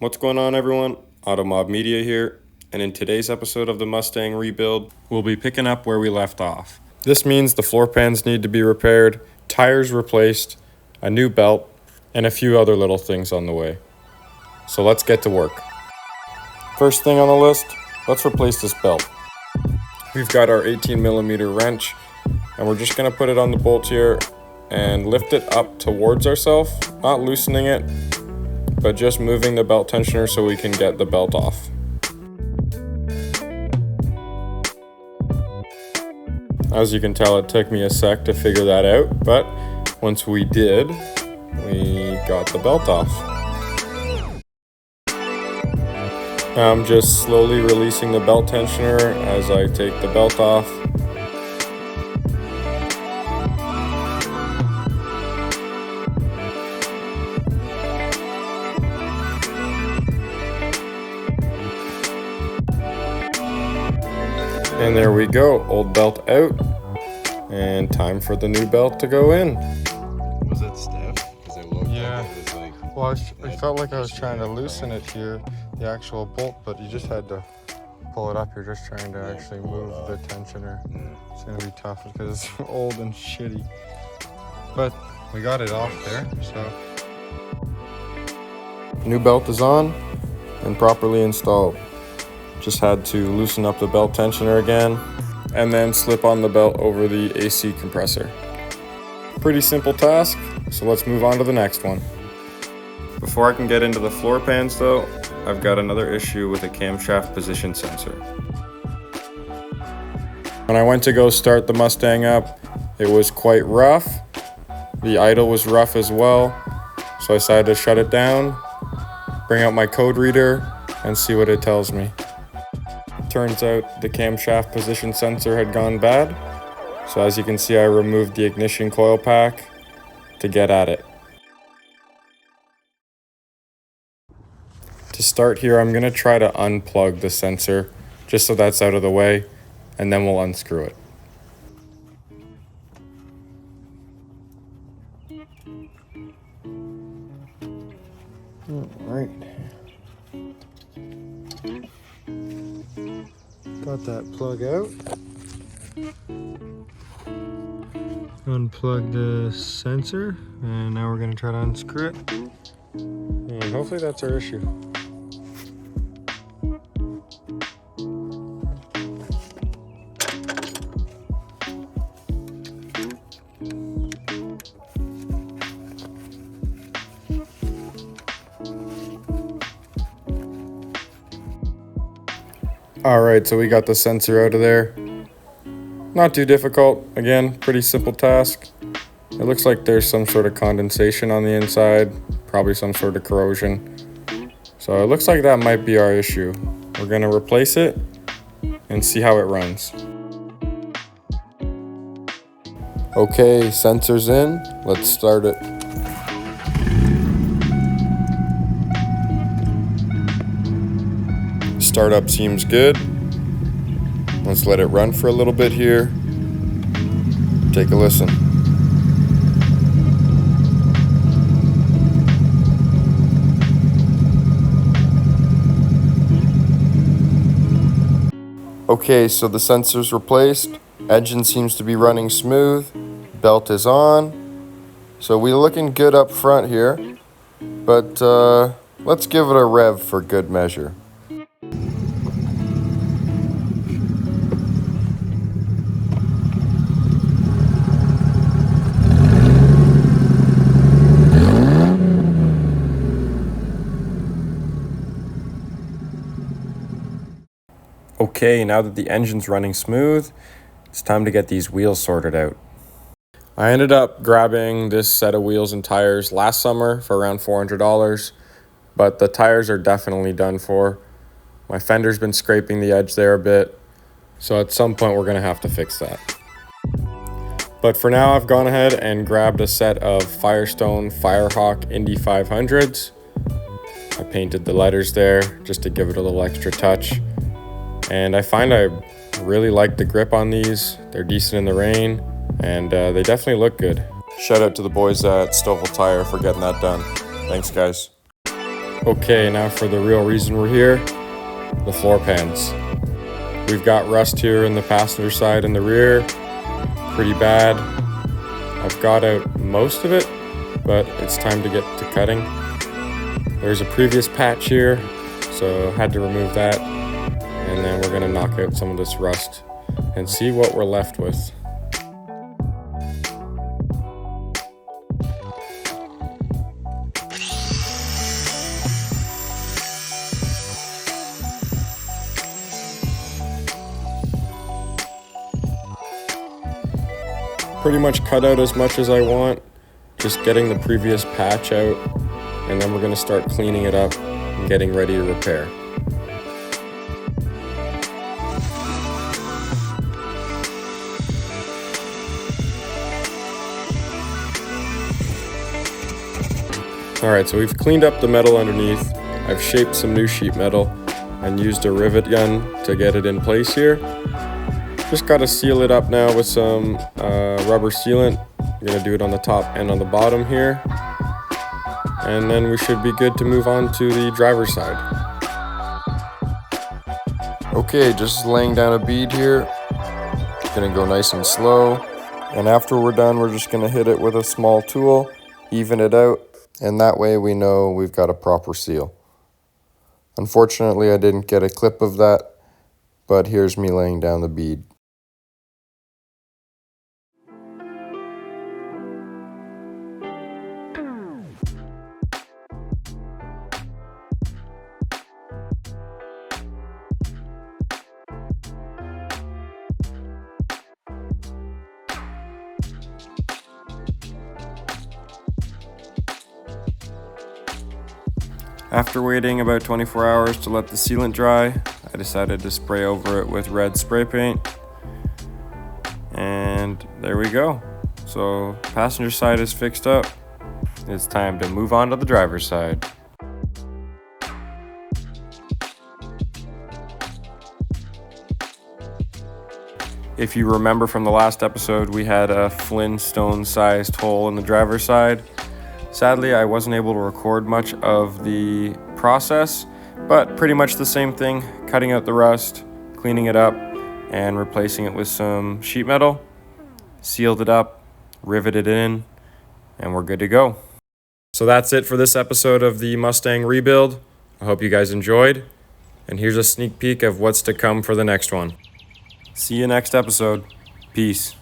What's going on, everyone? Automob Media here, and in today's episode of the Mustang Rebuild, we'll be picking up where we left off. This means the floor pans need to be repaired, tires replaced, a new belt, and a few other little things on the way. So let's get to work. First thing on the list, let's replace this belt. We've got our 18mm wrench, and we're just going to put it on the bolt here and lift it up towards ourselves, not loosening it, but just moving the belt tensioner so we can get the belt off. As you can tell, it took me a sec to figure that out, but once we did, we got the belt off. I'm just slowly releasing the belt tensioner as I take the belt off. And there we go, old belt out, and time for the new belt to go in. Was it stiff? Because it looked like it was like... Well, I felt like I was trying to loosen it here, the actual bolt, but you just had to pull it up. You're just trying to actually move the tensioner. It's going to be tough because it's old and shitty. But we got it off there, so. New belt is on and properly installed. Just had to loosen up the belt tensioner again and then slip on the belt over the AC compressor. Pretty simple task, so let's move on to the next one. Before I can get into the floor pans though, I've got another issue with a camshaft position sensor. When I went to go start the Mustang up, it was quite rough. The idle was rough as well, so I decided to shut it down, bring out my code reader, and see what it tells me. Turns out the camshaft position sensor had gone bad, so as you can see, I removed the ignition coil pack to get at it. To start here, I'm going to try to unplug the sensor just so that's out of the way, and then we'll unscrew it. All right. Got that plug out. Unplug the sensor, and now we're going to try to unscrew it. And hopefully that's our issue. Alright, so we got the sensor out of there. Not too difficult. Again, pretty simple task. It looks like there's some sort of condensation on the inside, probably some sort of corrosion. So it looks like that might be our issue. We're going to replace it and see how it runs. Okay, sensor's in. Let's start it. Startup seems good. Let's let it run for a little bit here. Take a listen. Okay, so the sensor's replaced. Engine seems to be running smooth. Belt is on. So we're looking good up front here. But let's give it a rev for good measure. Okay, now that the engine's running smooth, it's time to get these wheels sorted out. I ended up grabbing this set of wheels and tires last summer for around $400, but the tires are definitely done for. My fender's been scraping the edge there a bit, so at some point we're going to have to fix that. But for now, I've gone ahead and grabbed a set of Firestone Firehawk Indy 500s. I painted the letters there just to give it a little extra touch. And I find I really like the grip on these. They're decent in the rain, and they definitely look good. Shout out to the boys at Stovall Tire for getting that done. Thanks, guys. Okay, now for the real reason we're here, the floor pans. We've got rust here in the passenger side and the rear, pretty bad. I've got out most of it, but it's time to get to cutting. There's a previous patch here, so had to remove that, and then we're gonna knock out some of this rust and see what we're left with. Pretty much cut out as much as I want, just getting the previous patch out, and then we're gonna start cleaning it up and getting ready to repair. Alright, so we've cleaned up the metal underneath. I've shaped some new sheet metal and used a rivet gun to get it in place here. Just gotta seal it up now with some rubber sealant. I'm gonna do it on the top and on the bottom here. And then we should be good to move on to the driver's side. Okay, just laying down a bead here. Gonna go nice and slow. And after we're done, we're just gonna hit it with a small tool, even it out, and that way we know we've got a proper seal. Unfortunately, I didn't get a clip of that, but here's me laying down the bead. After waiting about 24 hours to let the sealant dry, I decided to spray over it with red spray paint. And there we go. So passenger side is fixed up. It's time to move on to the driver's side. If you remember from the last episode, we had a Flintstone-sized hole in the driver's side. Sadly, I wasn't able to record much of the process, but pretty much the same thing, cutting out the rust, cleaning it up, and replacing it with some sheet metal. Sealed it up, riveted it in, and we're good to go. So that's it for this episode of the Mustang Rebuild. I hope you guys enjoyed, and here's a sneak peek of what's to come for the next one. See you next episode. Peace.